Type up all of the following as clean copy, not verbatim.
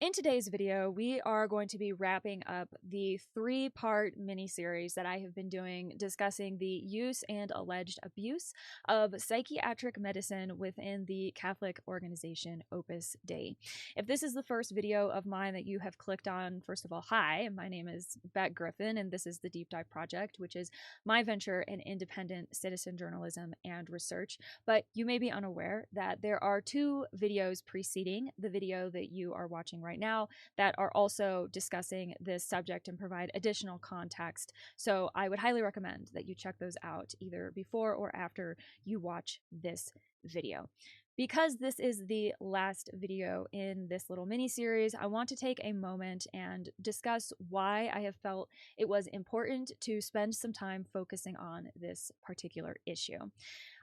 In today's video, we are going to be wrapping up the three-part mini-series that I have been doing discussing the use and alleged abuse of psychiatric medicine within the Catholic organization Opus Dei. If this is the first video of mine that you have clicked on, first of all, hi, my name is Beck Griffin, and this is the Deep Dive Project, which is my venture in independent citizen journalism and research. But you may be unaware that there are two videos preceding the video that you are watching right now that are also discussing this subject and provide additional context. So I would highly recommend that you check those out either before or after you watch this video. Because this is the last video in this little mini-series, I want to take a moment and discuss why I have felt it was important to spend some time focusing on this particular issue.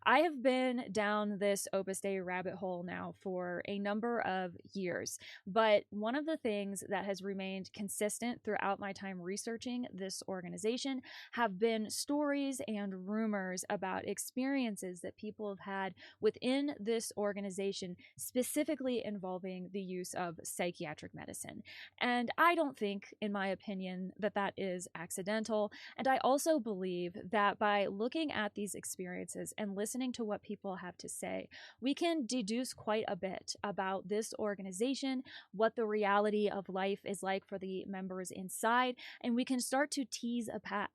I have been down this Opus Dei rabbit hole now for a number of years, but one of the things that has remained consistent throughout my time researching this organization have been stories and rumors about experiences that people have had within this organization, specifically involving the use of psychiatric medicine. And I don't think, in my opinion, that that is accidental. And I also believe that by looking at these experiences and listening to what people have to say, we can deduce quite a bit about this organization, what the reality of life is like for the members inside, and we can start to tease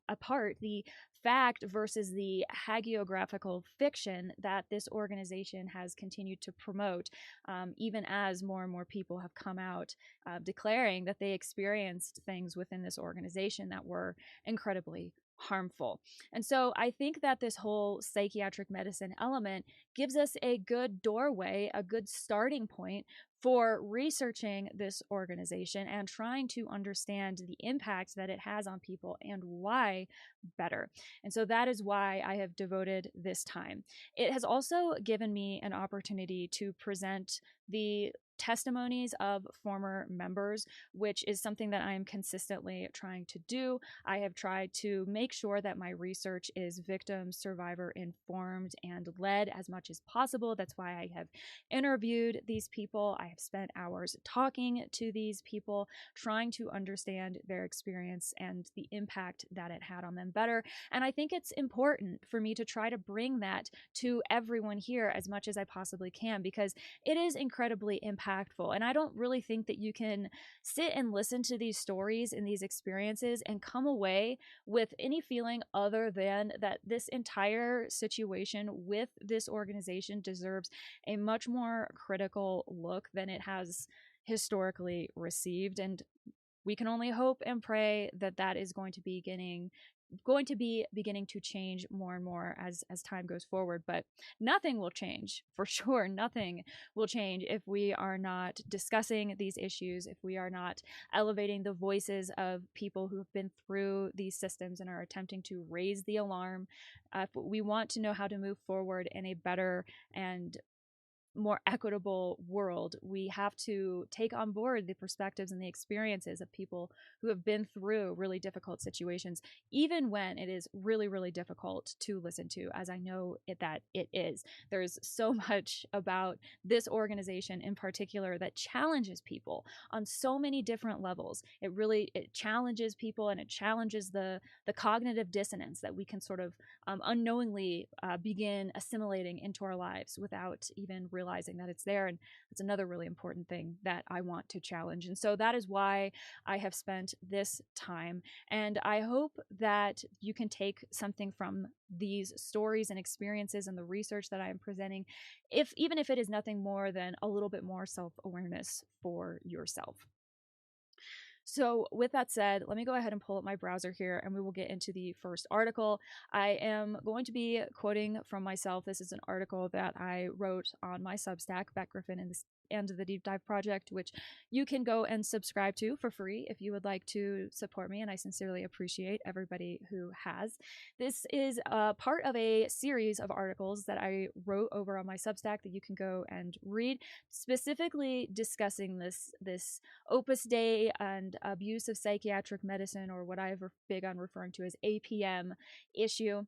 apart the fact versus the hagiographical fiction that this organization has continued to promote, even as more and more people have come out declaring that they experienced things within this organization that were incredibly harmful. And so I think that this whole psychiatric medicine element gives us a good doorway, a good starting point for researching this organization and trying to understand the impact that it has on people and why better. And so that is why I have devoted this time. It has also given me an opportunity to present the testimonies of former members, which is something that I am consistently trying to do. I have tried to make sure that my research is victim, survivor informed and led as much as possible. That's why I have interviewed these people. I have spent hours talking to these people, trying to understand their experience and the impact that it had on them better. And I think it's important for me to try to bring that to everyone here as much as I possibly can, because it is incredibly impactful. And I don't really think that you can sit and listen to these stories and these experiences and come away with any feeling other than that this entire situation with this organization deserves a much more critical look than it has historically received. And we can only hope and pray that that is going to be beginning to change more and more as time goes forward. But nothing will change, for sure. Nothing will change if we are not discussing these issues, if we are not elevating the voices of people who have been through these systems and are attempting to raise the alarm. If we want to know how to move forward in a better and more equitable world, we have to take on board the perspectives and the experiences of people who have been through really difficult situations, even when it is really, really difficult to listen to, as I know that it is. There's so much about this organization in particular that challenges people on so many different levels. It challenges people, and it challenges the cognitive dissonance that we can sort of unknowingly begin assimilating into our lives without even realizing that it's there. And it's another really important thing that I want to challenge. And so that is why I have spent this time. And I hope that you can take something from these stories and experiences and the research that I am presenting, even if it is nothing more than a little bit more self-awareness for yourself. So with that said, let me go ahead and pull up my browser here and we will get into the first article. I am going to be quoting from myself. This is an article that I wrote on my Substack, Beck Griffin and the Deep Dive Project, which you can go and subscribe to for free if you would like to support me, and I sincerely appreciate everybody who has. This is part of a series of articles that I wrote over on my Substack that you can go and read, specifically discussing this Opus Dei and abuse of psychiatric medicine, or what I've big on referring to as APM issue.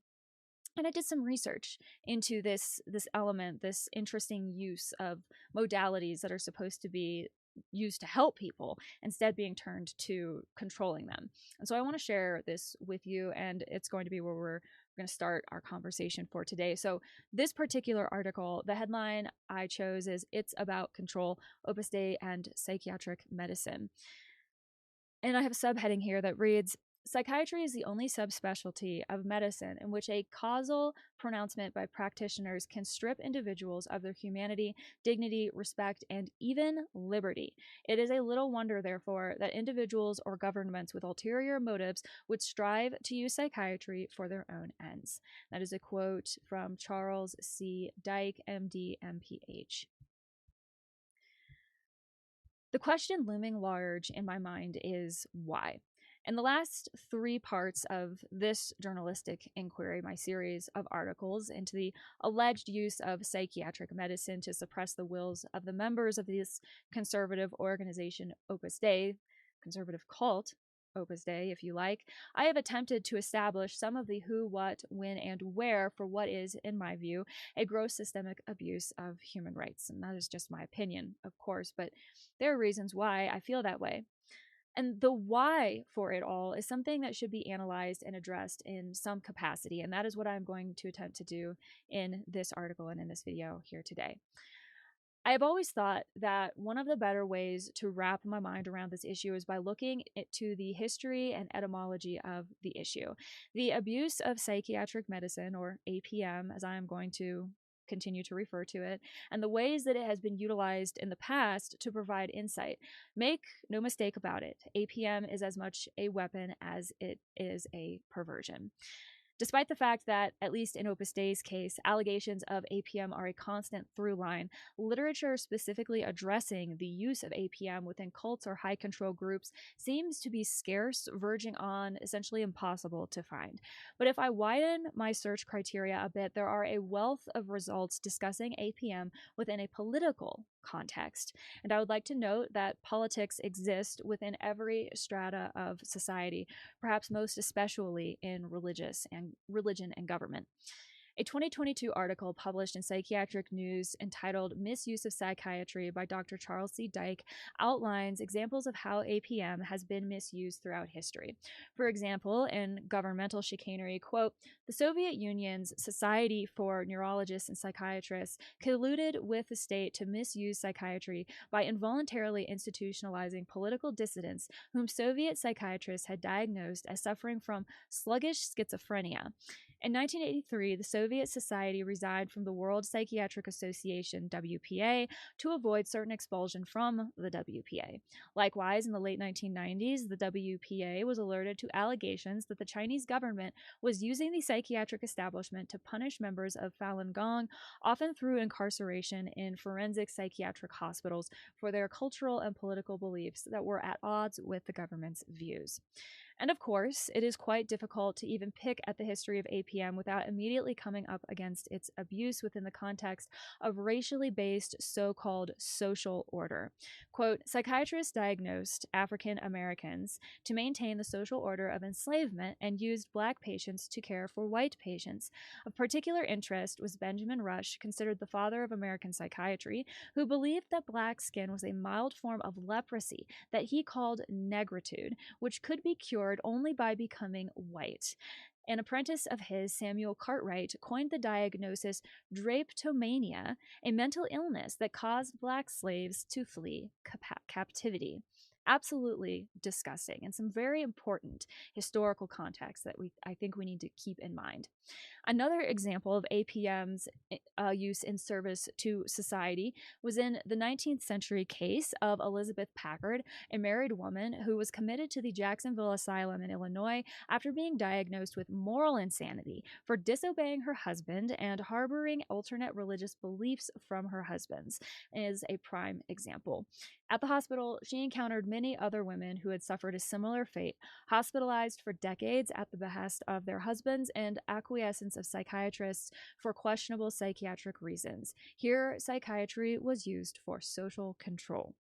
And I did some research into this element, this interesting use of modalities that are supposed to be used to help people, instead being turned to controlling them. And so I want to share this with you, and it's going to be where we're going to start our conversation for today. So this particular article, the headline I chose is "It's About Control, Opus Dei and Psychiatric Medicine." And I have a subheading here that reads, "Psychiatry is the only subspecialty of medicine in which a causal pronouncement by practitioners can strip individuals of their humanity, dignity, respect, and even liberty. It is a little wonder, therefore, that individuals or governments with ulterior motives would strive to use psychiatry for their own ends." That is a quote from Charles C. Dyke, MD, MPH. The question looming large in my mind is why? In the last 3 parts of this journalistic inquiry, my series of articles into the alleged use of psychiatric medicine to suppress the wills of the members of this conservative organization, Opus Dei, conservative cult, Opus Dei, if you like, I have attempted to establish some of the who, what, when, and where for what is, in my view, a gross systemic abuse of human rights. And that is just my opinion, of course, but there are reasons why I feel that way. And the why for it all is something that should be analyzed and addressed in some capacity. And that is what I'm going to attempt to do in this article and in this video here today. I have always thought that one of the better ways to wrap my mind around this issue is by looking to the history and etymology of the issue. The abuse of psychiatric medicine, or APM, as I am going to continue to refer to it, and the ways that it has been utilized in the past to provide insight. Make no mistake about it, APM is as much a weapon as it is a perversion. Despite the fact that, at least in Opus Dei's case, allegations of APM are a constant through line, literature specifically addressing the use of APM within cults or high control groups seems to be scarce, verging on essentially impossible to find. But if I widen my search criteria a bit, there are a wealth of results discussing APM within a political context. And I would like to note that politics exist within every strata of society, perhaps most especially in religion and government. A 2022 article published in Psychiatric News entitled "Misuse of Psychiatry" by Dr. Charles C. Dyke outlines examples of how APM has been misused throughout history. For example, in Governmental Chicanery, quote, "The Soviet Union's Society for Neurologists and Psychiatrists colluded with the state to misuse psychiatry by involuntarily institutionalizing political dissidents whom Soviet psychiatrists had diagnosed as suffering from sluggish schizophrenia. In 1983, the Soviet Society resigned from the World Psychiatric Association, WPA, to avoid certain expulsion from the WPA. Likewise, in the late 1990s, the WPA was alerted to allegations that the Chinese government was using the psychiatric establishment to punish members of Falun Gong, often through incarceration in forensic psychiatric hospitals, for their cultural and political beliefs that were at odds with the government's views." And of course, it is quite difficult to even pick at the history of APM without immediately coming up against its abuse within the context of racially based so-called social order. Quote, "Psychiatrists diagnosed African Americans to maintain the social order of enslavement and used Black patients to care for white patients. Of particular interest was Benjamin Rush, considered the father of American psychiatry, who believed that Black skin was a mild form of leprosy that he called negritude, which could be cured only by becoming white. An apprentice of his, Samuel Cartwright, coined the diagnosis drapetomania, a mental illness that caused Black slaves to flee captivity." Absolutely disgusting, and some very important historical context that I think we need to keep in mind. Another example of APM's use in service to society was in the 19th century case of Elizabeth Packard, a married woman who was committed to the Jacksonville Asylum in Illinois after being diagnosed with moral insanity for disobeying her husband and harboring alternate religious beliefs from her husband's, is a prime example. At the hospital, she encountered many other women who had suffered a similar fate, hospitalized for decades at the behest of their husbands and acquiescence of psychiatrists for questionable psychiatric reasons. Here, psychiatry was used for social control.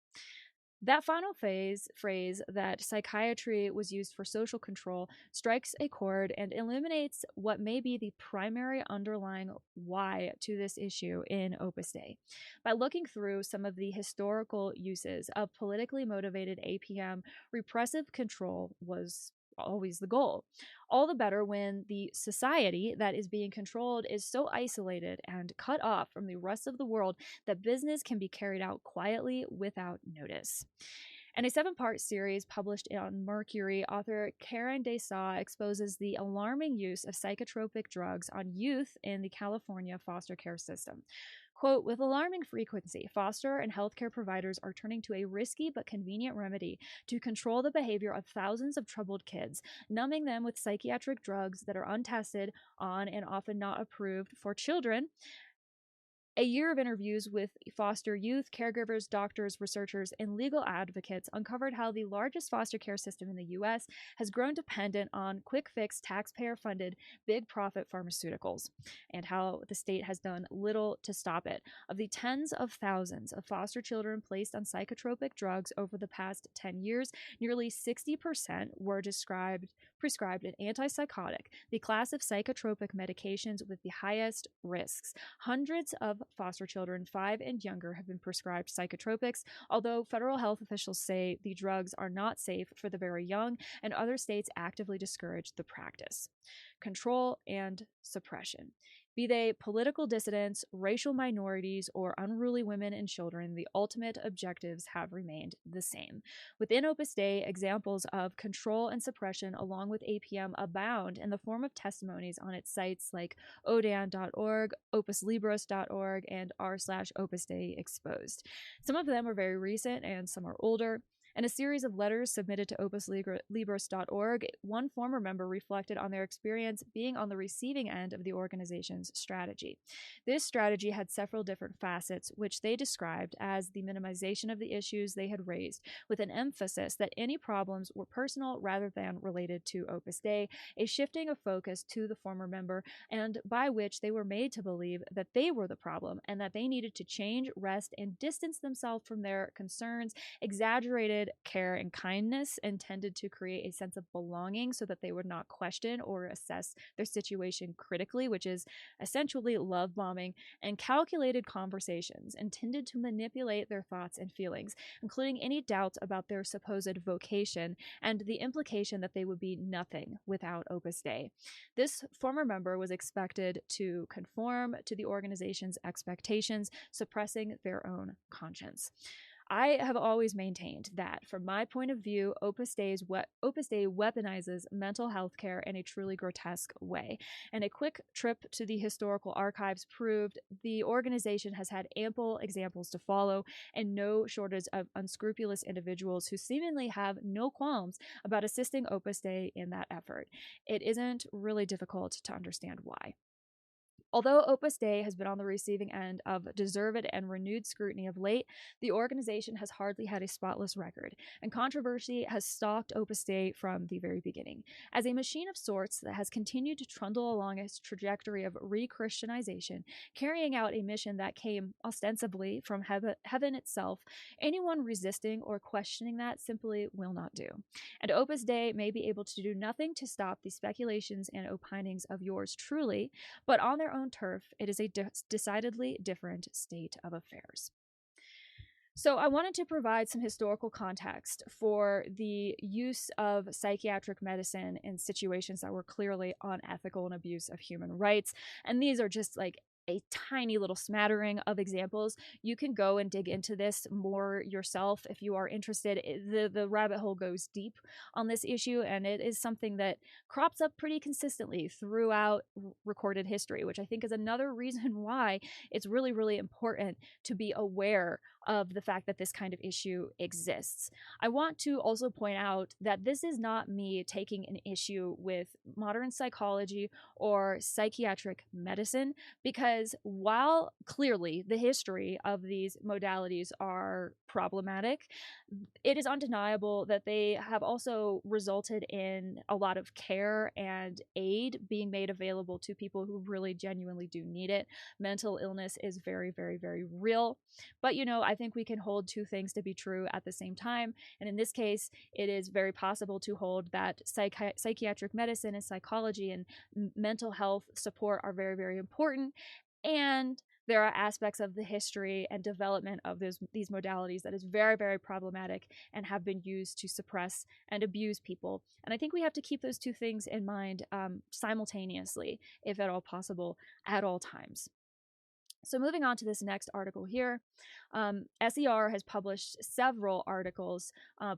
That final phrase that psychiatry was used for social control strikes a chord and illuminates what may be the primary underlying why to this issue in Opus Dei. By looking through some of the historical uses of politically motivated APM, repressive control was always the goal. All the better when the society that is being controlled is so isolated and cut off from the rest of the world that business can be carried out quietly without notice. In a 7-part series published on Mercury, author Karen Desa exposes the alarming use of psychotropic drugs on youth in the California foster care system. Quote, with alarming frequency, foster and healthcare providers are turning to a risky but convenient remedy to control the behavior of thousands of troubled kids, numbing them with psychiatric drugs that are untested on and often not approved for children. A year of interviews with foster youth, caregivers, doctors, researchers, and legal advocates uncovered how the largest foster care system in the U.S. has grown dependent on quick fix, taxpayer funded, big profit pharmaceuticals, and how the state has done little to stop it. Of the tens of thousands of foster children placed on psychotropic drugs over the past 10 years, nearly 60% were prescribed an antipsychotic, the class of psychotropic medications with the highest risks. Hundreds of foster children 5 and younger have been prescribed psychotropics, although federal health officials say the drugs are not safe for the very young, and other states actively discourage the practice. Control and suppression. Be they political dissidents, racial minorities, or unruly women and children, the ultimate objectives have remained the same. Within Opus Dei, examples of control and suppression along with APM abound in the form of testimonies on its sites like odan.org, opuslibros.org, and r/Opus Dei Exposed. Some of them are very recent and some are older. In a series of letters submitted to opuslibros.org, one former member reflected on their experience being on the receiving end of the organization's strategy. This strategy had several different facets, which they described as the minimization of the issues they had raised, with an emphasis that any problems were personal rather than related to Opus Dei, a shifting of focus to the former member, and by which they were made to believe that they were the problem and that they needed to change, rest, and distance themselves from their concerns, exaggerated care and kindness intended to create a sense of belonging so that they would not question or assess their situation critically, which is essentially love bombing, and calculated conversations intended to manipulate their thoughts and feelings, including any doubts about their supposed vocation and the implication that they would be nothing without Opus Dei. This former member was expected to conform to the organization's expectations, suppressing their own conscience. I have always maintained that, from my point of view, Opus Dei weaponizes mental health care in a truly grotesque way. And a quick trip to the historical archives proved the organization has had ample examples to follow and no shortage of unscrupulous individuals who seemingly have no qualms about assisting Opus Dei in that effort. It isn't really difficult to understand why. Although Opus Dei has been on the receiving end of deserved and renewed scrutiny of late, the organization has hardly had a spotless record, and controversy has stalked Opus Dei from the very beginning. As a machine of sorts that has continued to trundle along its trajectory of re-Christianization, carrying out a mission that came ostensibly from heaven itself, anyone resisting or questioning that simply will not do. And Opus Dei may be able to do nothing to stop the speculations and opinings of yours truly, but on their own turf, it is a decidedly different state of affairs. So I wanted to provide some historical context for the use of psychiatric medicine in situations that were clearly unethical and abuse of human rights. And these are just like a tiny little smattering of examples. You can go and dig into this more yourself if you are interested. The rabbit hole goes deep on this issue, and it is something that crops up pretty consistently throughout recorded history, which I think is another reason why it's really, really important to be aware of the fact that this kind of issue exists. I want to also point out that this is not me taking an issue with modern psychology or psychiatric medicine, because says, while clearly the history of these modalities are problematic, it is undeniable that they have also resulted in a lot of care and aid being made available to people who really genuinely do need it. Mental illness is very, very, very real. But, I think we can hold two things to be true at the same time. And in this case, it is very possible to hold that psychiatric medicine and psychology and mental health support are very, very important. And there are aspects of the history and development of these modalities that is very, very problematic and have been used to suppress and abuse people. And I think we have to keep those two things in mind simultaneously, if at all possible, at all times. So moving on to this next article here, SER has published several articles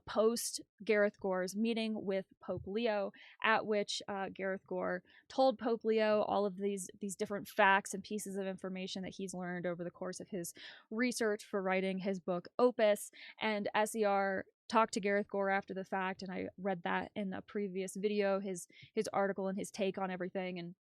post Gareth Gore's meeting with Pope Leo, at which Gareth Gore told Pope Leo all of these different facts and pieces of information that he's learned over the course of his research for writing his book Opus. And SER talked to Gareth Gore after the fact, and I read that in a previous video, his article and his take on everything. And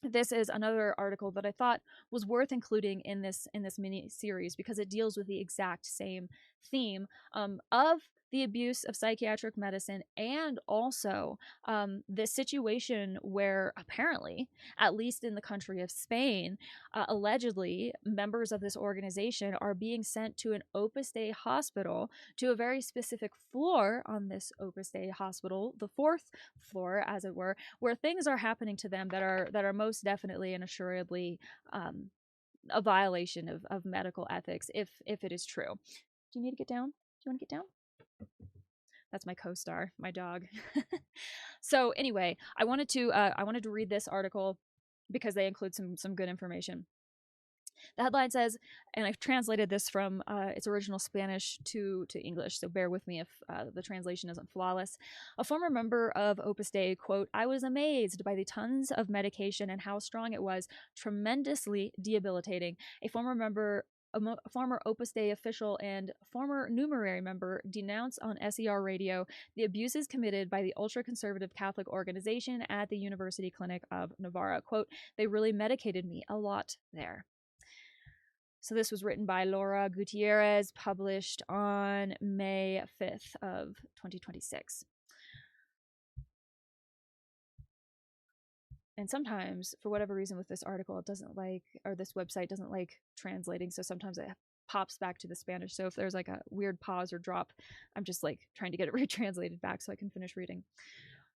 this is another article that I thought was worth including in this mini series because it deals with the exact same theme of the abuse of psychiatric medicine, and also the situation where apparently, at least in the country of Spain, allegedly members of this organization are being sent to an Opus Dei hospital, to a very specific floor on this Opus Dei hospital, the fourth floor, as it were, where things are happening to them that are most definitely and assuredly a violation of medical ethics, if it is true. Do you need to get down? Do you want to get down? That's my co-star, my dog. So anyway, I wanted to read this article because they include some good information. The headline says, and I've translated this from its original Spanish to English, so bear with me if the translation isn't flawless. A former member of Opus Dei, quote, "I was amazed by the tons of medication and how strong it was, tremendously debilitating." A former Opus Dei official and former numerary member denounced on SER radio the abuses committed by the ultra-conservative Catholic organization at the University Clinic of Navarra. Quote, "They really medicated me a lot there." So this was written by Laura Gutierrez, published on May 5th of 2026. And sometimes, for whatever reason with this article, it doesn't like, or this website doesn't like translating, so sometimes it pops back to the Spanish. So if there's like a weird pause or drop, I'm just like trying to get it retranslated back so I can finish reading.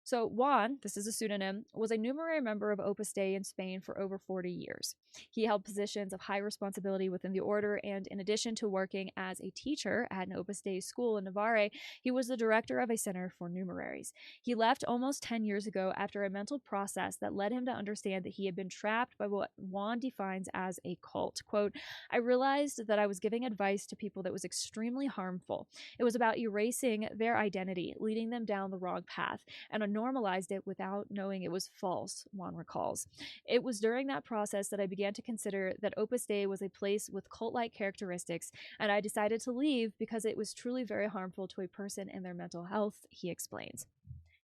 So Juan, this is a pseudonym, was a numerary member of Opus Dei in Spain for over 40 years. He held positions of high responsibility within the order, and in addition to working as a teacher at an Opus Dei school in Navarre, he was the director of a center for numeraries. He left almost 10 years ago after a mental process that led him to understand that he had been trapped by what Juan defines as a cult. Quote, "I realized that I was giving advice to people that was extremely harmful. It was about erasing their identity, leading them down the wrong path, and normalized it without knowing it was false," Juan recalls. "It was during that process that I began to consider that Opus Dei was a place with cult-like characteristics, and I decided to leave because it was truly very harmful to a person and their mental health," he explains.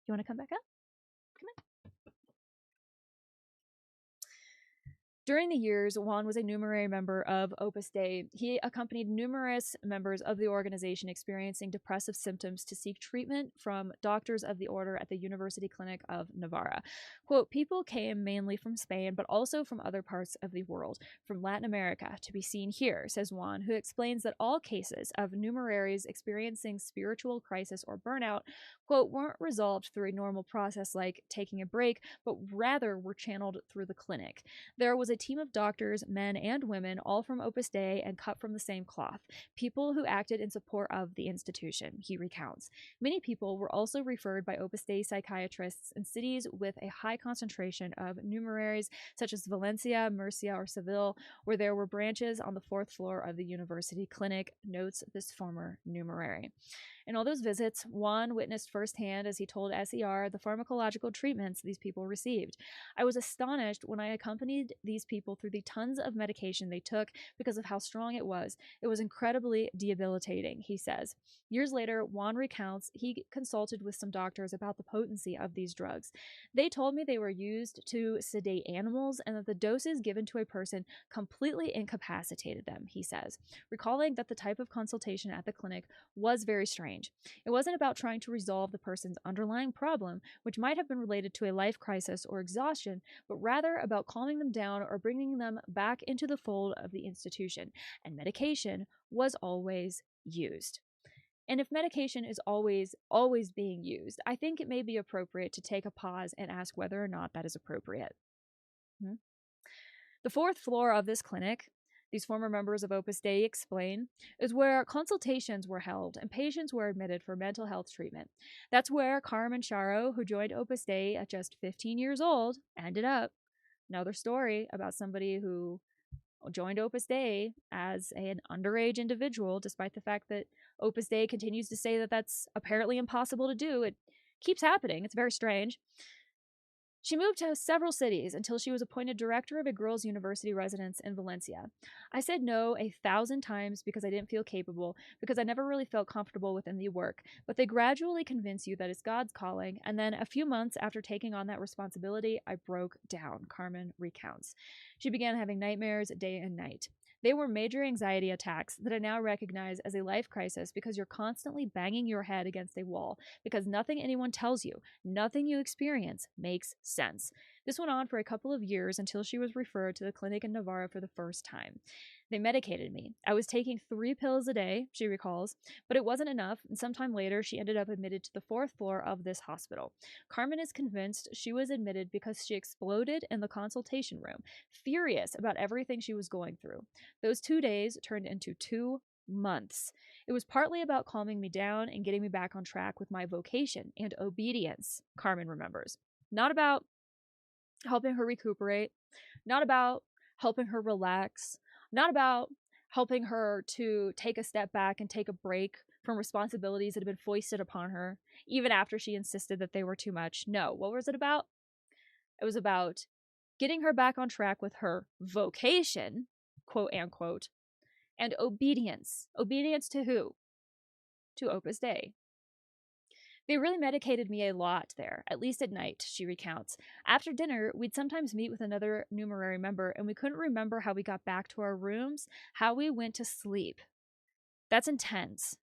You want to come back up? Come on. During the years Juan was a numerary member of Opus Dei, he accompanied numerous members of the organization experiencing depressive symptoms to seek treatment from doctors of the order at the University Clinic of Navarra. Quote, "People came mainly from Spain, but also from other parts of the world, from Latin America, to be seen here," says Juan, who explains that all cases of numeraries experiencing spiritual crisis or burnout, quote, "weren't resolved through a normal process like taking a break, but rather were channeled through the clinic. There was a team of doctors, men and women, all from Opus Dei and cut from the same cloth, people who acted in support of the institution," he recounts. Many people were also referred by Opus Dei psychiatrists in cities with a high concentration of numeraries, such as Valencia, Murcia, or Seville, where there were branches on the fourth floor of the university clinic, notes this former numerary. In all those visits, Juan witnessed firsthand, as he told SER, the pharmacological treatments these people received. "I was astonished when I accompanied these people through the tons of medication they took because of how strong it was. It was incredibly debilitating, he says. Years later, Juan recounts he consulted with some doctors about the potency of these drugs. They told me they were used to sedate animals and that the doses given to a person completely incapacitated them, he says, recalling that the type of consultation at the clinic was very strange. It wasn't about trying to resolve the person's underlying problem, which might have been related to a life crisis or exhaustion, but rather about calming them down or bringing them back into the fold of the institution. And medication was always used. And if medication is always being used, I think it may be appropriate to take a pause and ask whether or not that is appropriate. The fourth floor of this clinic, these former members of Opus Dei explain, is where consultations were held and patients were admitted for mental health treatment. That's where Carmen Charo, who joined Opus Dei at just 15 years old, ended up. Another story about somebody who joined Opus Dei as an underage individual, despite the fact that Opus Dei continues to say that that's apparently impossible to do. It keeps happening. It's very strange. She moved to several cities until she was appointed director of a girls' university residence in Valencia. I said no 1,000 times because I didn't feel capable, because I never really felt comfortable within the work, but they gradually convince you that it's God's calling, and then a few months after taking on that responsibility, I broke down, Carmen recounts. She began having nightmares day and night. They were major anxiety attacks that I now recognize as a life crisis because you're constantly banging your head against a wall because nothing anyone tells you, nothing you experience makes sense. This went on for a couple of years until she was referred to the clinic in Navarra for the first time. They medicated me. I was taking 3 pills a day, she recalls, but it wasn't enough, and sometime later she ended up admitted to the 4th floor of this hospital. Carmen is convinced she was admitted because she exploded in the consultation room, furious about everything she was going through. Those 2 days turned into 2 months. It was partly about calming me down and getting me back on track with my vocation and obedience, Carmen remembers. Not about helping her recuperate, not about helping her relax, not about helping her to take a step back and take a break from responsibilities that had been foisted upon her, even after she insisted that they were too much. No, what was it about? It was about getting her back on track with her vocation, quote unquote, and obedience. Obedience to who? To Opus Dei. They really medicated me a lot there, at least at night, she recounts. After dinner, we'd sometimes meet with another numerary member, and we couldn't remember how we got back to our rooms, how we went to sleep. That's intense.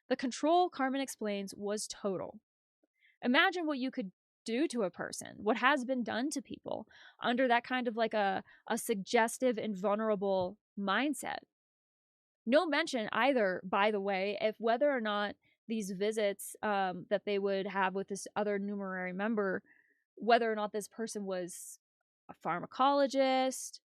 The control, Carmen explains, was total. Imagine what you could do to a person, what has been done to people under that kind of like a suggestive and vulnerable mindset. No mention either, by the way, if whether or not these visits that they would have with this other numerary member, whether or not this person was a pharmacologist,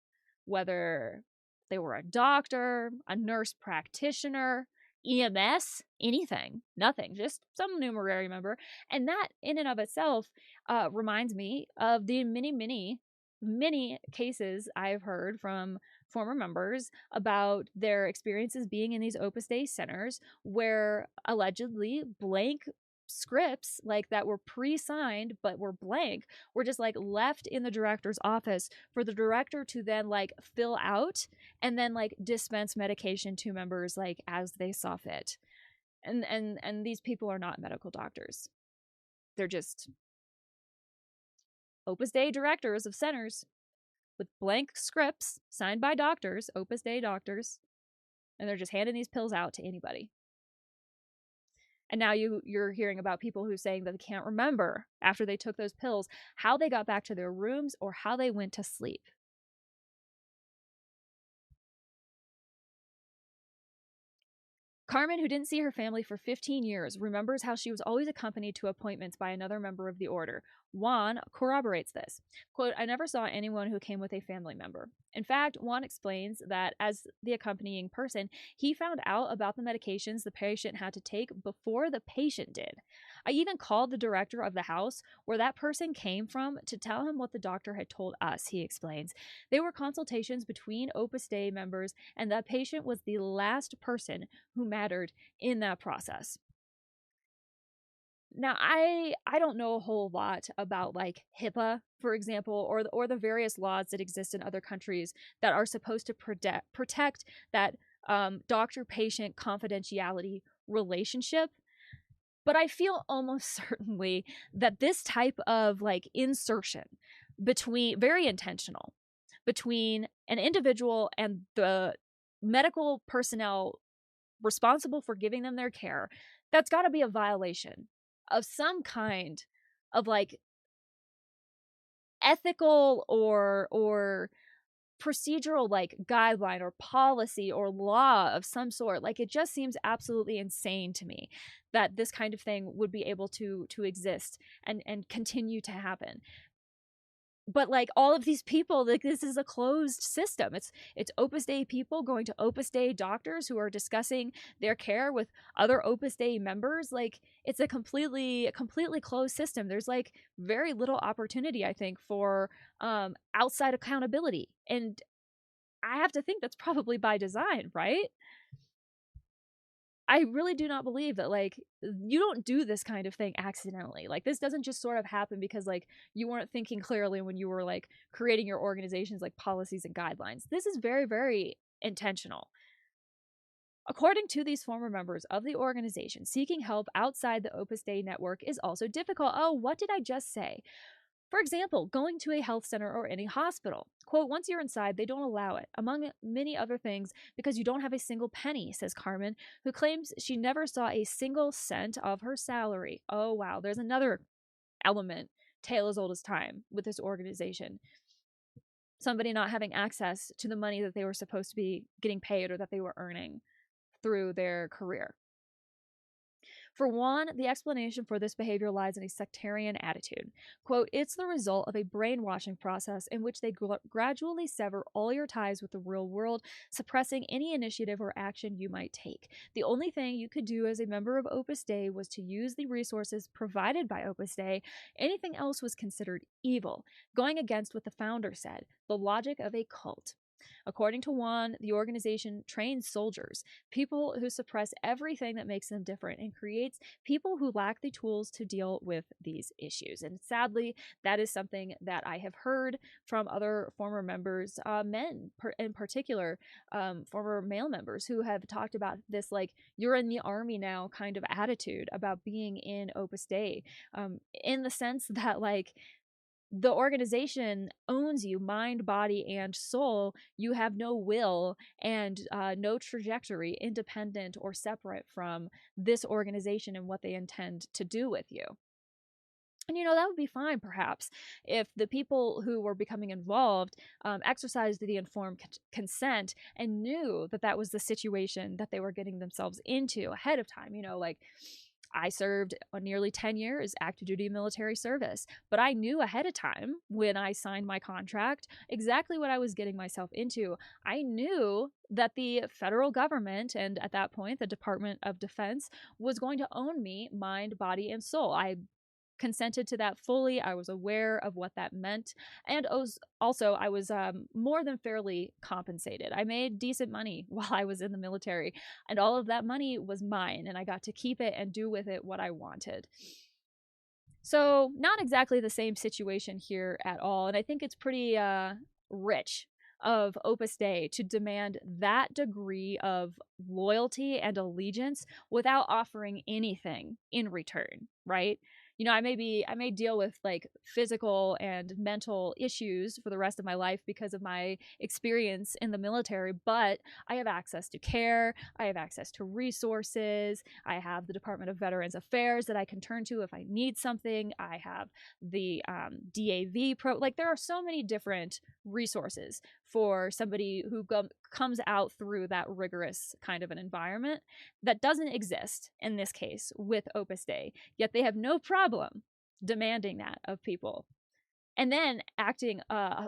whether they were a doctor, a nurse practitioner, EMS, anything, nothing, just some numerary member. And that in and of itself reminds me of the many cases I've heard from former members about their experiences being in these Opus Dei centers where allegedly blank scripts like that were pre-signed but were blank were just like left in the director's office for the director to then like fill out and then like dispense medication to members like as they saw fit. And these people are not medical doctors. They're just Opus Dei directors of centers with blank scripts signed by doctors, Opus Dei doctors, and they're just handing these pills out to anybody. And now you're hearing about people who are saying that they can't remember after they took those pills how they got back to their rooms or how they went to sleep. Carmen, who didn't see her family for 15 years, remembers how she was always accompanied to appointments by another member of the order. Juan corroborates this. Quote, I never saw anyone who came with a family member. In fact, Juan explains that as the accompanying person, he found out about the medications the patient had to take before the patient did. I even called the director of the house where that person came from to tell him what the doctor had told us, he explains. They were consultations between Opus Dei members, and that patient was the last person who mattered in that process. Now, I don't know a whole lot about like HIPAA, for example, or the various laws that exist in other countries that are supposed to protect that doctor-patient confidentiality relationship. But I feel almost certainly that this type of like insertion between very intentional between an individual and the medical personnel responsible for giving them their care, that's got to be a violation of some kind of like ethical or procedural like guideline or policy or law of some sort. Like, it just seems absolutely insane to me that this kind of thing would be able to exist and continue to happen. But like all of these people, like, this is a closed system. It's Opus Dei people going to Opus Dei doctors who are discussing their care with other Opus Dei members. Like, it's a completely closed system. There's like very little opportunity, I think, for outside accountability. And I have to think that's probably by design, right? I really do not believe that, like, you don't do this kind of thing accidentally. Like, this doesn't just sort of happen because, like, you weren't thinking clearly when you were, like, creating your organization's, like, policies and guidelines. This is very, very intentional. According to these former members of the organization, seeking help outside the Opus Dei network is also difficult. Oh, what did I just say? For example, going to a health center or any hospital. Quote, once you're inside, they don't allow it, among many other things, because you don't have a single penny, says Carmen, who claims she never saw a single cent of her salary. Oh, wow. There's another element, tale as old as time, with this organization. Somebody not having access to the money that they were supposed to be getting paid or that they were earning through their career. For one, the explanation for this behavior lies in a sectarian attitude. Quote, it's the result of a brainwashing process in which they gradually sever all your ties with the real world, suppressing any initiative or action you might take. The only thing you could do as a member of Opus Dei was to use the resources provided by Opus Dei. Anything else was considered evil, going against what the founder said, the logic of a cult. According to Juan, the organization trains soldiers, people who suppress everything that makes them different, and creates people who lack the tools to deal with these issues. And sadly, that is something that I have heard from other former members, men in particular, former male members who have talked about this, like, you're in the army now kind of attitude about being in Opus Dei, in the sense that, like, the organization owns you, mind, body, and soul. You have no will and no trajectory independent or separate from this organization and what they intend to do with you. And, that would be fine, perhaps, if the people who were becoming involved exercised the informed consent and knew that that was the situation that they were getting themselves into ahead of time. Like, I served nearly 10 years active duty military service, but I knew ahead of time when I signed my contract exactly what I was getting myself into. I knew that the federal government, and at that point, the Department of Defense, was going to own me, mind, body, and soul. I consented to that fully. I was aware of what that meant. And I was more than fairly compensated. I made decent money while I was in the military, and all of that money was mine, and I got to keep it and do with it what I wanted. So not exactly the same situation here at all. And I think it's pretty rich of Opus Dei to demand that degree of loyalty and allegiance without offering anything in return, right? I may deal with like physical and mental issues for the rest of my life because of my experience in the military, but I have access to care, I have access to resources, I have the Department of Veterans Affairs that I can turn to if I need something, I have the DAV like, there are so many different resources for somebody who comes out through that rigorous kind of an environment that doesn't exist in this case with Opus Dei. Yet they have no problem demanding that of people, and then acting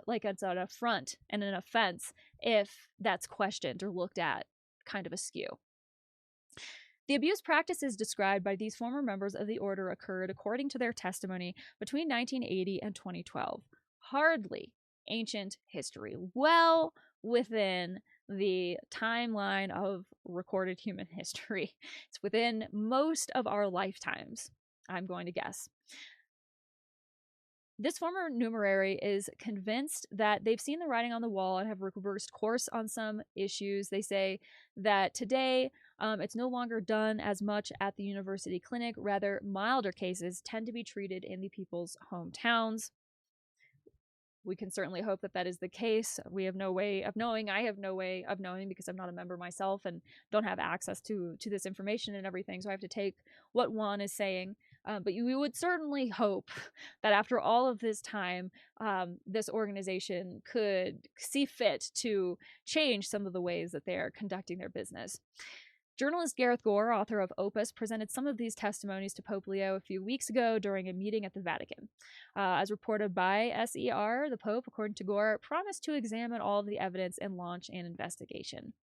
like it's an affront and an offense if that's questioned or looked at kind of askew. The abuse practices described by these former members of the order occurred, according to their testimony, between 1980 and 2012. Hardly ancient history, well within the timeline of recorded human history. It's within most of our lifetimes. I'm going to guess. This former numerary is convinced that they've seen the writing on the wall and have reversed course on some issues. They say that today it's no longer done as much at the university clinic. Rather, milder cases tend to be treated in the people's hometowns. We can certainly hope that that is the case. We have no way of knowing. I have no way of knowing because I'm not a member myself and don't have access to this information and everything. So I have to take what Juan is saying. But we would certainly hope that after all of this time, this organization could see fit to change some of the ways that they are conducting their business. Journalist Gareth Gore, author of Opus, presented some of these testimonies to Pope Leo a few weeks ago during a meeting at the Vatican. As reported by SER, the Pope, according to Gore, promised to examine all of the evidence and launch an investigation.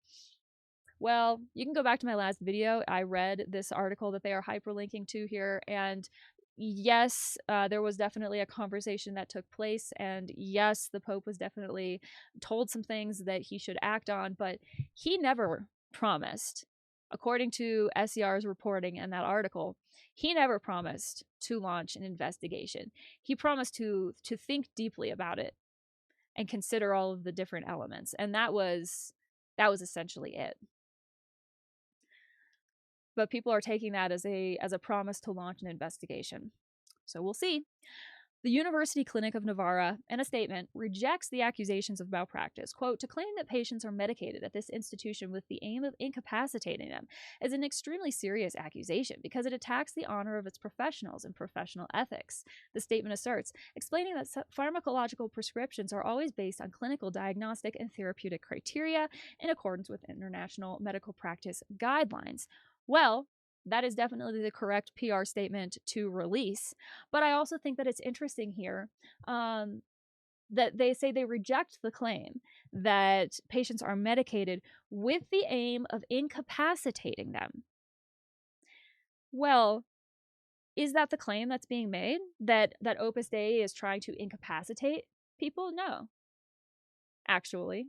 Well, you can go back to my last video. I read this article that they are hyperlinking to here, and yes, there was definitely a conversation that took place, and yes, the Pope was definitely told some things that he should act on, but he never promised. According to SER's reporting in that article, he never promised to launch an investigation. He promised to think deeply about it and consider all of the different elements, and that was essentially it. But people are taking that as a promise to launch an investigation. So we'll see. The University Clinic of Navarra, in a statement, rejects the accusations of malpractice. Quote, to claim that patients are medicated at this institution with the aim of incapacitating them is an extremely serious accusation because it attacks the honor of its professionals and professional ethics. The statement asserts, explaining that pharmacological prescriptions are always based on clinical, diagnostic, and therapeutic criteria in accordance with international medical practice guidelines. Well, that is definitely the correct PR statement to release. But I also think that it's interesting here that they say they reject the claim that patients are medicated with the aim of incapacitating them. Well, is that the claim that's being made? That Opus Dei is trying to incapacitate people? No. Actually,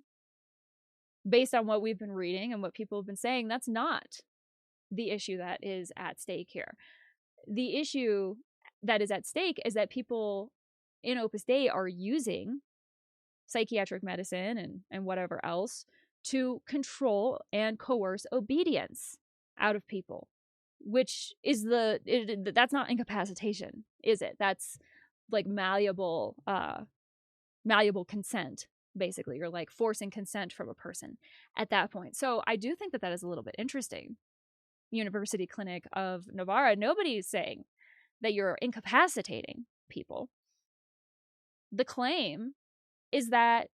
based on what we've been reading and what people have been saying, that's not the issue that is at stake here. The issue that is at stake is that people in Opus Dei are using psychiatric medicine and whatever else to control and coerce obedience out of people, which is that's not incapacitation, is it? That's like malleable consent, basically. You're like forcing consent from a person at that point. So I do think that is a little bit interesting. University Clinic of Navarra, nobody is saying that you're incapacitating people. The claim is that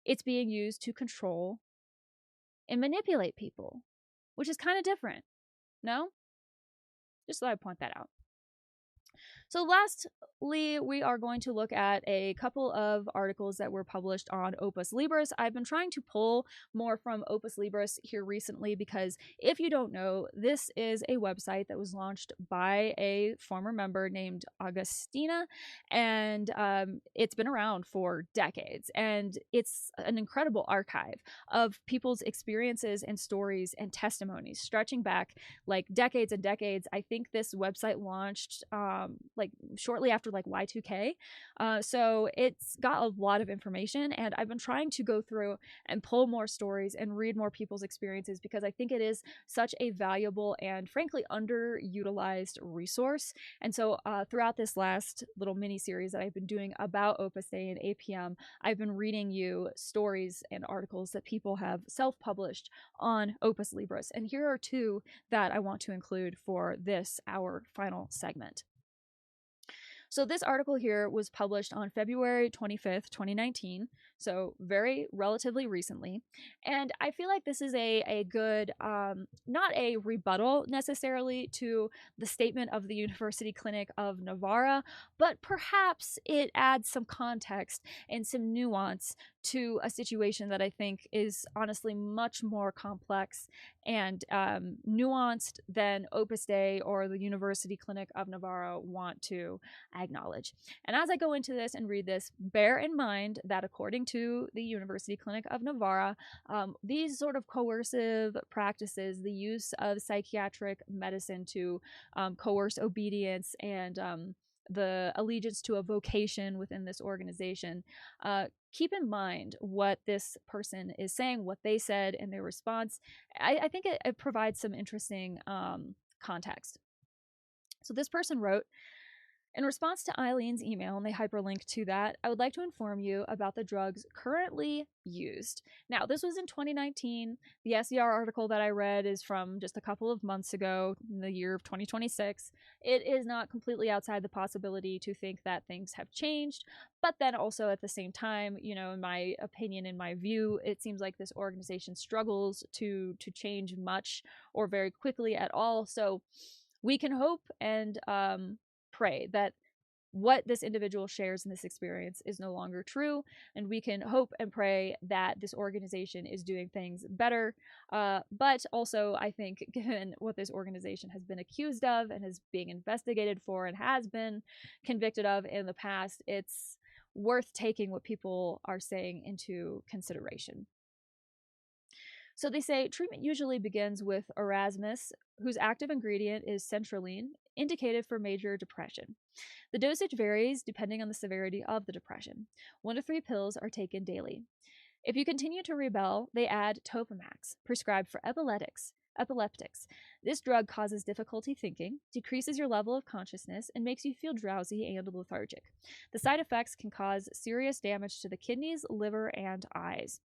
it's being used to control and manipulate people, which is kind of different. No? Just thought I'd point that out. So lastly, we are going to look at a couple of articles that were published on Opus Libris. I've been trying to pull more from Opus Libris here recently because if you don't know, this is a website that was launched by a former member named Augustina, and it's been around for decades, and it's an incredible archive of people's experiences and stories and testimonies stretching back like decades and decades. I think this website launched like shortly after like Y2K. So it's got a lot of information, and I've been trying to go through and pull more stories and read more people's experiences because I think it is such a valuable and frankly underutilized resource. And so throughout this last little mini series that I've been doing about Opus Dei and APM, I've been reading you stories and articles that people have self-published on Opus Libris. And here are two that I want to include for this, our final segment. So this article here was published on February 25th, 2019, so very relatively recently. And I feel like this is a good, not a rebuttal necessarily to the statement of the University Clinic of Navarra, but perhaps it adds some context and some nuance to a situation that I think is honestly much more complex and nuanced than Opus Dei or the University Clinic of Navarra want to acknowledge. And as I go into this and read this, bear in mind that according to the University Clinic of Navarra. These sort of coercive practices, the use of psychiatric medicine to coerce obedience and the allegiance to a vocation within this organization, keep in mind what this person is saying, what they said in their response. I think it provides some interesting context. So this person wrote, in response to Eileen's email, and they hyperlink to that, I would like to inform you about the drugs currently used. Now, this was in 2019. The SER article that I read is from just a couple of months ago, in the year of 2026. It is not completely outside the possibility to think that things have changed, but then also at the same time, you know, in my opinion, in my view, it seems like this organization struggles to change much or very quickly at all. So we can hope and pray that what this individual shares in this experience is no longer true, and we can hope and pray that this organization is doing things better. But also, I think, given what this organization has been accused of and is being investigated for and has been convicted of in the past, it's worth taking what people are saying into consideration. So they say treatment usually begins with Erasmus, whose active ingredient is sertraline, indicated for major depression. The dosage varies depending on the severity of the depression. 1 to 3 pills are taken daily. If you continue to rebel, they add Topamax, prescribed for epileptics. This drug causes difficulty thinking, decreases your level of consciousness, and makes you feel drowsy and lethargic. The side effects can cause serious damage to the kidneys, liver, and eyes.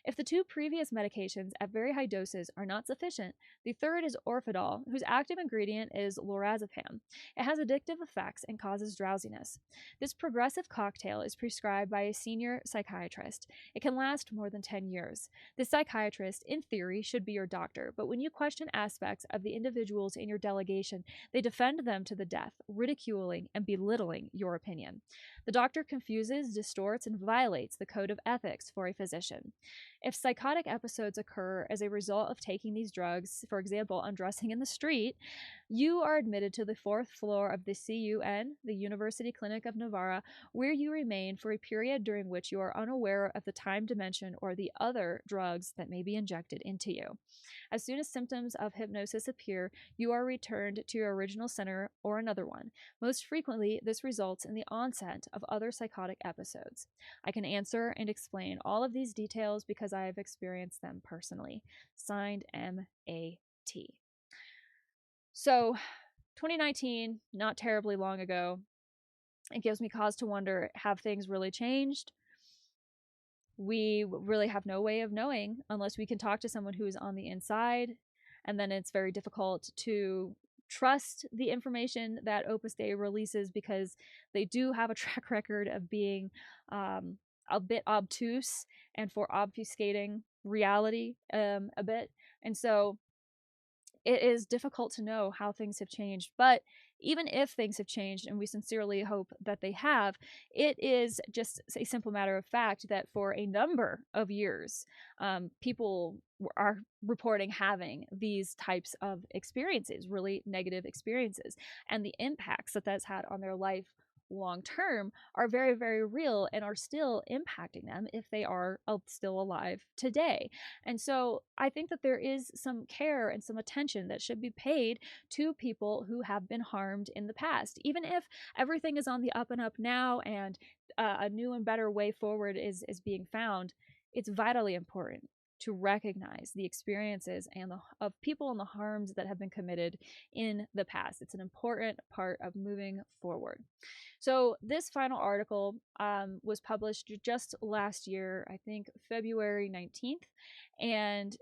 If the 2 previous medications at very high doses are not sufficient, the third is Orfadol, whose active ingredient is lorazepam. It has addictive effects and causes drowsiness. This progressive cocktail is prescribed by a senior psychiatrist. It can last more than 10 years. This psychiatrist, in theory, should be your doctor, but when you question aspects of the individuals in your delegation, they defend them to the death, ridiculing and belittling your opinion. The doctor confuses, distorts, and violates the code of ethics for a physician. If psychotic episodes occur as a result of taking these drugs, for example, undressing in the street, you are admitted to the 4th floor of the CUN, the University Clinic of Navarra, where you remain for a period during which you are unaware of the time dimension or the other drugs that may be injected into you. As soon as symptoms of hypnosis appear, you are returned to your original center or another one. Most frequently, this results in the onset of other psychotic episodes. I can answer and explain all of these details because I have experienced them personally. Signed, M.A.T. So, 2019, not terribly long ago. It gives me cause to wonder, have things really changed? We really have no way of knowing unless we can talk to someone who is on the inside, and then it's very difficult to trust the information that Opus Dei releases because they do have a track record of being a bit obtuse and for obfuscating reality a bit. And so it is difficult to know how things have changed. But even if things have changed, and we sincerely hope that they have, it is just a simple matter of fact that for a number of years, people are reporting having these types of experiences, really negative experiences, and the impacts that that's had on their life long term are very, very real and are still impacting them if they are still alive today. And so I think that there is some care and some attention that should be paid to people who have been harmed in the past, even if everything is on the up and up now and a new and better way forward is being found. It's vitally important to recognize the experiences and of people and the harms that have been committed in the past. It's an important part of moving forward. So this final article was published just last year, I think February 19th, and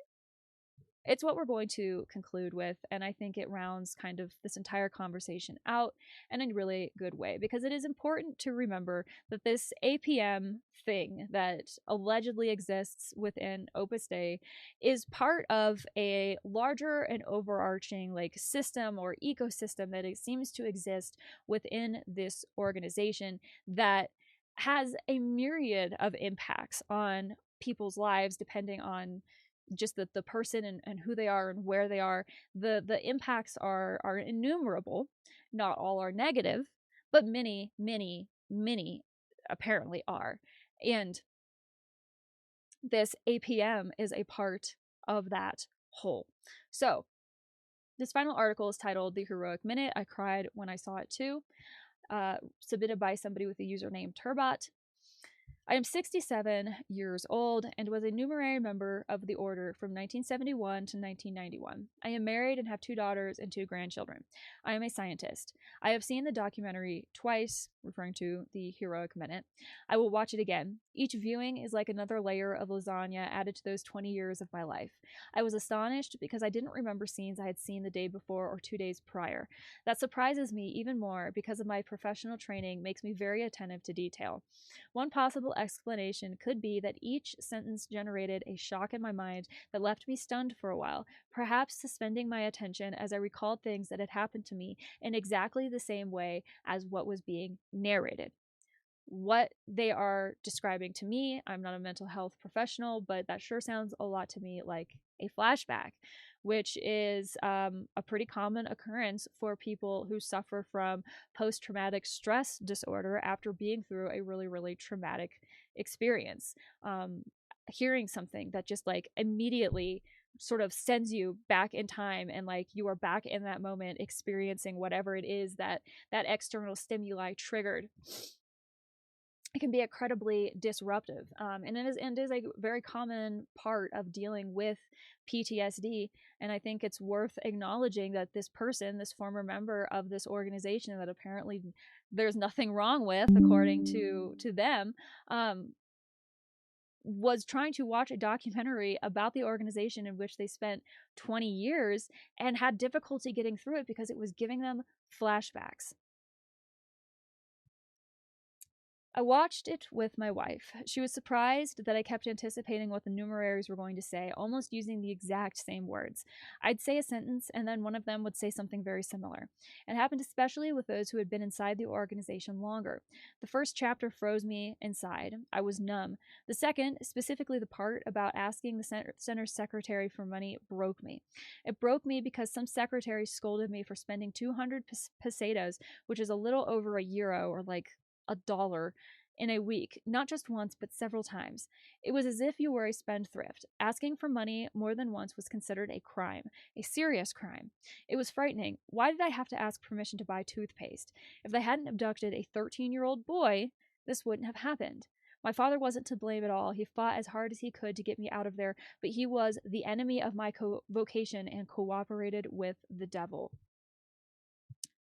it's what we're going to conclude with, and I think it rounds kind of this entire conversation out in a really good way, because it is important to remember that this APM thing that allegedly exists within Opus Dei is part of a larger and overarching like system or ecosystem that it seems to exist within this organization that has a myriad of impacts on people's lives depending on just the person and who they are and where they are. The impacts are innumerable. Not all are negative, but many apparently are. And this APM is a part of that whole. So this final article is titled The Heroic Minute. I cried when I saw it too. Submitted by somebody with the username Turbot. I am 67 years old and was a numerary member of the order from 1971 to 1991. I am married and have 2 daughters and 2 grandchildren. I am a scientist. I have seen the documentary twice, referring to the Heroic Minute. I will watch it again. Each viewing is like another layer of lasagna added to those 20 years of my life. I was astonished because I didn't remember scenes I had seen the day before or 2 days prior. That surprises me even more because of my professional training makes me very attentive to detail. One possible explanation could be that each sentence generated a shock in my mind that left me stunned for a while, perhaps suspending my attention as I recalled things that had happened to me in exactly the same way as what was being narrated. What they are describing to me, I'm not a mental health professional, but that sure sounds a lot to me like a flashback, which is a pretty common occurrence for people who suffer from post-traumatic stress disorder after being through a really, really traumatic experience. Hearing something that just like immediately sort of sends you back in time, and like you are back in that moment experiencing whatever it is that that external stimuli triggered. It can be incredibly disruptive. And it is a very common part of dealing with PTSD. And I think it's worth acknowledging that this person, this former member of this organization that apparently there's nothing wrong with, according to them, was trying to watch a documentary about the organization in which they spent 20 years and had difficulty getting through it because it was giving them flashbacks. I watched it with my wife. She was surprised that I kept anticipating what the numeraries were going to say, almost using the exact same words. I'd say a sentence, and then one of them would say something very similar. It happened especially with those who had been inside the organization longer. The first chapter froze me inside. I was numb. The second, specifically the part about asking the center's secretary for money, broke me. It broke me because some secretary scolded me for spending 200 pesetas, which is a little over €1, or like $1 in a week, not just once, but several times. It was as if you were a spendthrift. Asking for money more than once was considered a crime, a serious crime. It was frightening. Why did I have to ask permission to buy toothpaste? If they hadn't abducted a 13-year-old boy, this wouldn't have happened. My father wasn't to blame at all. He fought as hard as he could to get me out of there, but he was the enemy of my vocation and cooperated with the devil.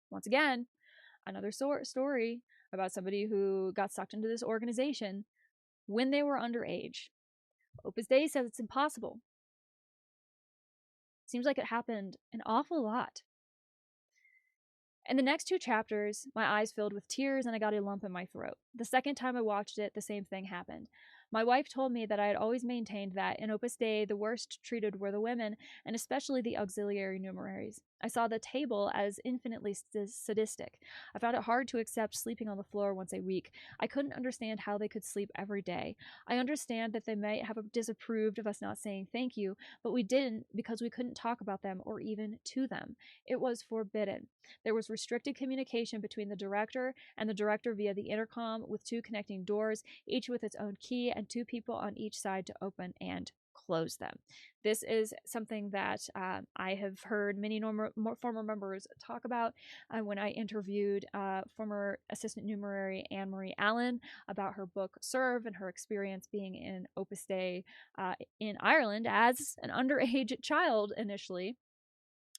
Once again, another story about somebody who got sucked into this organization when they were underage. Opus Dei says it's impossible. Seems like it happened an awful lot. In the next 2 chapters, my eyes filled with tears and I got a lump in my throat. The second time I watched it, the same thing happened. My wife told me that I had always maintained that in Opus Dei, the worst treated were the women, and especially the auxiliary numeraries. I saw the table as infinitely sadistic. I found it hard to accept sleeping on the floor once a week. I couldn't understand how they could sleep every day. I understand that they might have disapproved of us not saying thank you, but we didn't because we couldn't talk about them or even to them. It was forbidden. There was restricted communication between the director and the director via the intercom with 2 connecting doors, each with its own key and 2 people on each side to open and close them. This is something that I have heard many former members talk about when I interviewed former assistant numerary Anne-Marie Allen about her book Serve and her experience being in Opus Dei in Ireland as an underage child initially.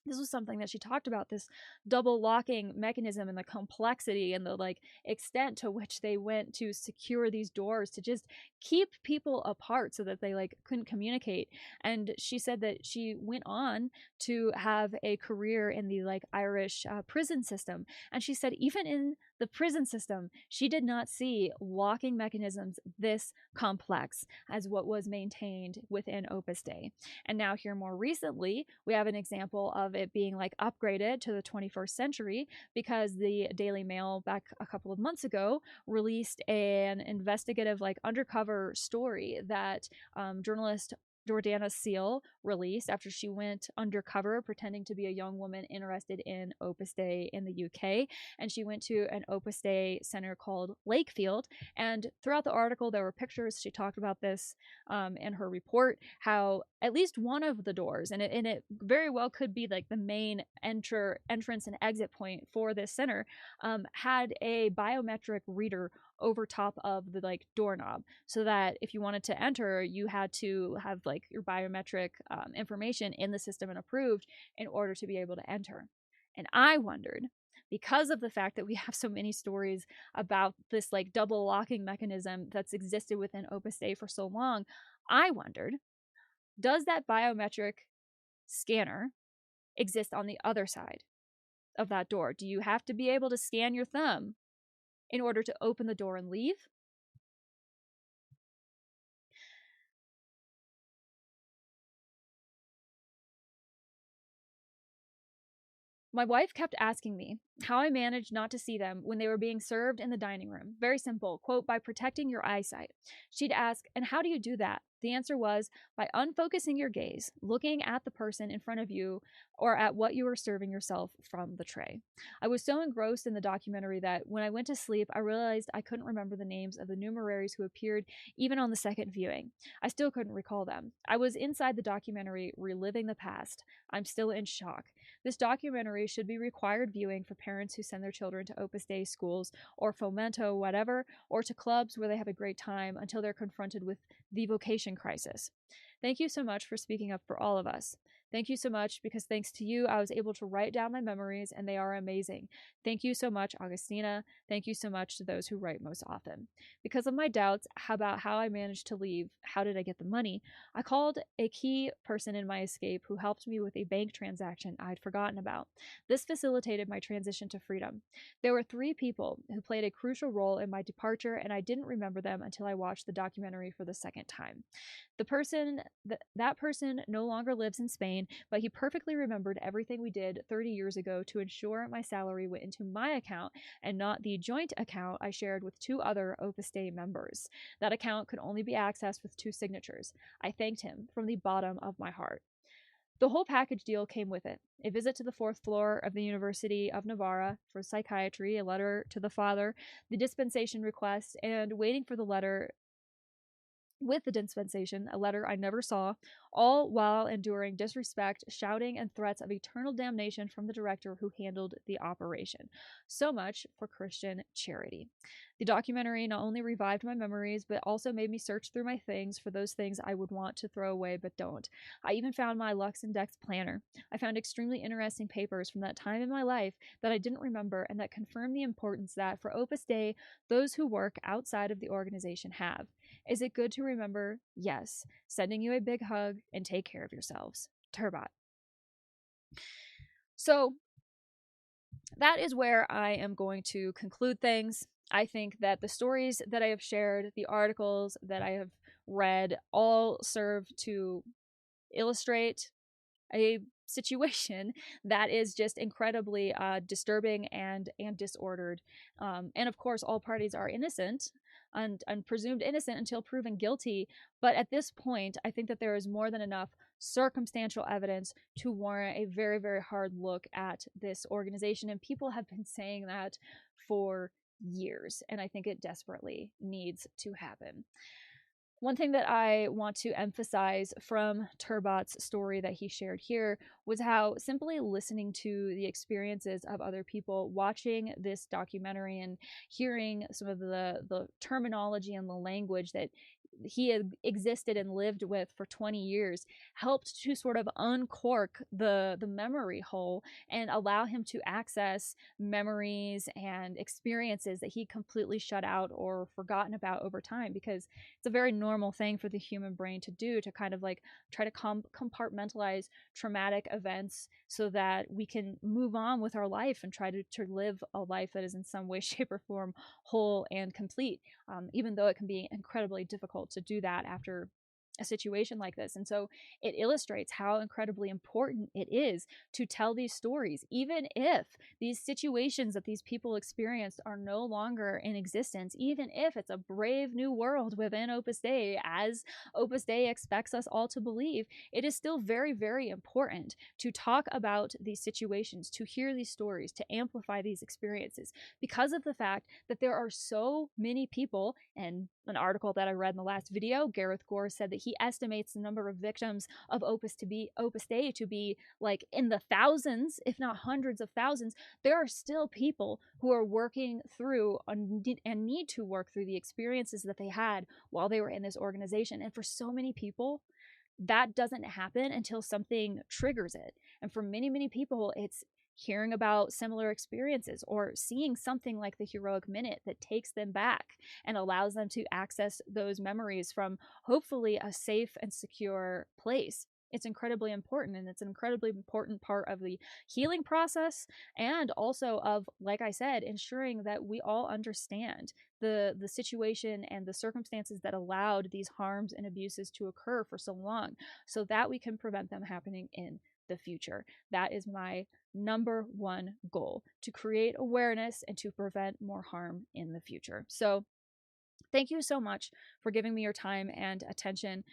This was something that she talked about, this double locking mechanism and the complexity and the like extent to which they went to secure these doors to just keep people apart so that they like couldn't communicate. And she said that she went on to have a career in the like Irish prison system. And she said even in the prison system, she did not see locking mechanisms this complex as what was maintained within Opus Dei. And now here more recently, we have an example of it being like upgraded to the 21st century because the Daily Mail back a couple of months ago released an investigative like undercover story that journalist Jordana Seal released after she went undercover pretending to be a young woman interested in Opus Dei in the UK. And she went to an Opus Dei center called Lakefield. And throughout the article, there were pictures. She talked about this in her report, how at least one of the doors, and it very well could be like the main entrance and exit point for this center, had a biometric reader over top of the like doorknob, so that if you wanted to enter, you had to have like your biometric information in the system and approved in order to be able to enter. And I wondered, because of the fact that we have so many stories about this like double locking mechanism that's existed within Opus Dei for so long, I wondered, does that biometric scanner exist on the other side of that door? Do you have to be able to scan your thumb in order to open the door and leave? My wife kept asking me how I managed not to see them when they were being served in the dining room. Very simple, quote, by protecting your eyesight. She'd ask, and how do you do that? The answer was by unfocusing your gaze, looking at the person in front of you or at what you were serving yourself from the tray. I was so engrossed in the documentary that when I went to sleep, I realized I couldn't remember the names of the numeraries who appeared even on the second viewing. I still couldn't recall them. I was inside the documentary, reliving the past. I'm still in shock. This documentary should be required viewing for parents who send their children to Opus Dei schools or Fomento, whatever, or to clubs where they have a great time until they're confronted with the vocation crisis. Thank you so much for speaking up for all of us. Thank you so much because thanks to you, I was able to write down my memories and they are amazing. Thank you so much, Augustina. Thank you so much to those who write most often. Because of my doubts about how I managed to leave, how did I get the money, I called a key person in my escape who helped me with a bank transaction I'd forgotten about. This facilitated my transition to freedom. There were 3 people who played a crucial role in my departure, and I didn't remember them until I watched the documentary for the second time. That person no longer lives in Spain, but he perfectly remembered everything we did 30 years ago to ensure my salary went into my account and not the joint account I shared with 2 other Opus Dei members. That account could only be accessed with 2 signatures. I thanked him from the bottom of my heart. The whole package deal came with it: a visit to the 4th floor of the University of Navarra for psychiatry, a letter to the father, the dispensation request, and waiting for the letter with the dispensation, a letter I never saw, all while enduring disrespect, shouting, and threats of eternal damnation from the director who handled the operation. So much for Christian charity. The documentary not only revived my memories, but also made me search through my things for those things I would want to throw away but don't. I even found my Lux Index planner. I found extremely interesting papers from that time in my life that I didn't remember and that confirmed the importance that, for Opus Dei, those who work outside of the organization have. Is it good to remember? Yes. Sending you a big hug and take care of yourselves. Turbat. So that is where I am going to conclude things. I think that the stories that I have shared, the articles that I have read, all serve to illustrate a situation that is just incredibly disturbing and disordered. And of course, all parties are innocent and presumed innocent until proven guilty. But at this point, I think that there is more than enough circumstantial evidence to warrant a very, very hard look at this organization. And people have been saying that for years. And I think it desperately needs to happen. One thing that I want to emphasize from Turbat's story that he shared here was how simply listening to the experiences of other people, watching this documentary and hearing some of the terminology and the language that he had existed and lived with for 20 years helped to sort of uncork the memory hole and allow him to access memories and experiences that he completely shut out or forgotten about over time, because it's a very normal thing for the human brain to do, to kind of like try to compartmentalize traumatic events so that we can move on with our life and try to live a life that is in some way, shape, or form whole and complete, even though it can be incredibly difficult to do that after a situation like this. And so it illustrates how incredibly important it is to tell these stories, even if these situations that these people experienced are no longer in existence, even if it's a brave new world within Opus Dei, as Opus Dei expects us all to believe. It is still very, very important to talk about these situations, to hear these stories, to amplify these experiences, because of the fact that there are so many people. And an article that I read in the last video, Gareth Gore said that he estimates the number of victims of Opus Dei to be like in the thousands, if not hundreds of thousands. There are still people who are working through and need to work through the experiences that they had while they were in this organization. And for so many people, that doesn't happen until something triggers it. And for many, many people, it's hearing about similar experiences or seeing something like the Heroic Minute that takes them back and allows them to access those memories from hopefully a safe and secure place. It's incredibly important, and it's an incredibly important part of the healing process, and also of, like I said, ensuring that we all understand the situation and the circumstances that allowed these harms and abuses to occur for so long, so that we can prevent them happening in the future. That is my number one goal, to create awareness and to prevent more harm in the future. So thank you so much for giving me your time and attention.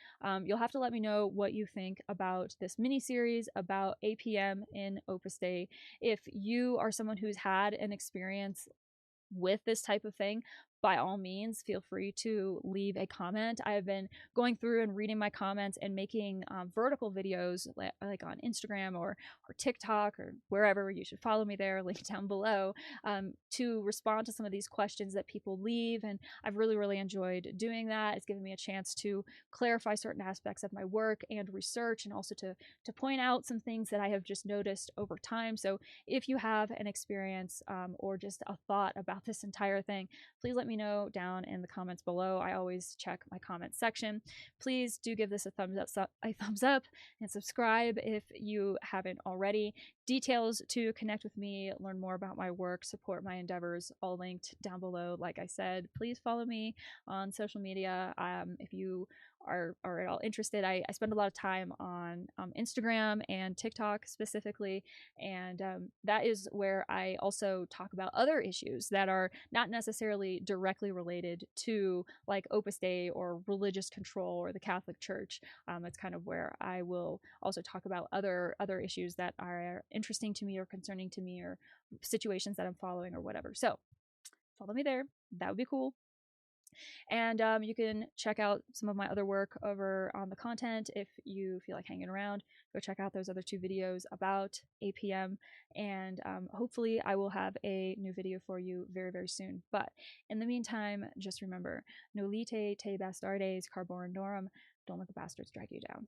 You'll have to let me know what you think about this mini series about APM in Opus Dei. If you are someone who's had an experience with this type of thing, by all means, feel free to leave a comment. I have been going through and reading my comments and making vertical videos like on Instagram or TikTok or wherever. You should follow me there, link down below, to respond to some of these questions that people leave. And I've really, really enjoyed doing that. It's given me a chance to clarify certain aspects of my work and research, and also to point out some things that I have just noticed over time. So if you have an experience or just a thought about this entire thing, please let me know down in the comments below. I always check my comment section. Please do give this a thumbs up and subscribe if you haven't already. Details to connect with me, learn more about my work, support my endeavors, all linked down below. Like I said, please follow me on social media. If you are at all interested, I spend a lot of time on Instagram and TikTok specifically, and that is where I also talk about other issues that are not necessarily directly related to like Opus Dei or religious control or the Catholic Church. It's kind of where I will also talk about other issues that are interesting to me or concerning to me, or situations that I'm following or whatever. So follow me there. That would be cool. And you can check out some of my other work over on the content. If you feel like hanging around, go check out those other 2 videos about APM. And hopefully I will have a new video for you very, very soon. But in the meantime, just remember, nolite te bastardes carbonorum. Don't let the bastards drag you down.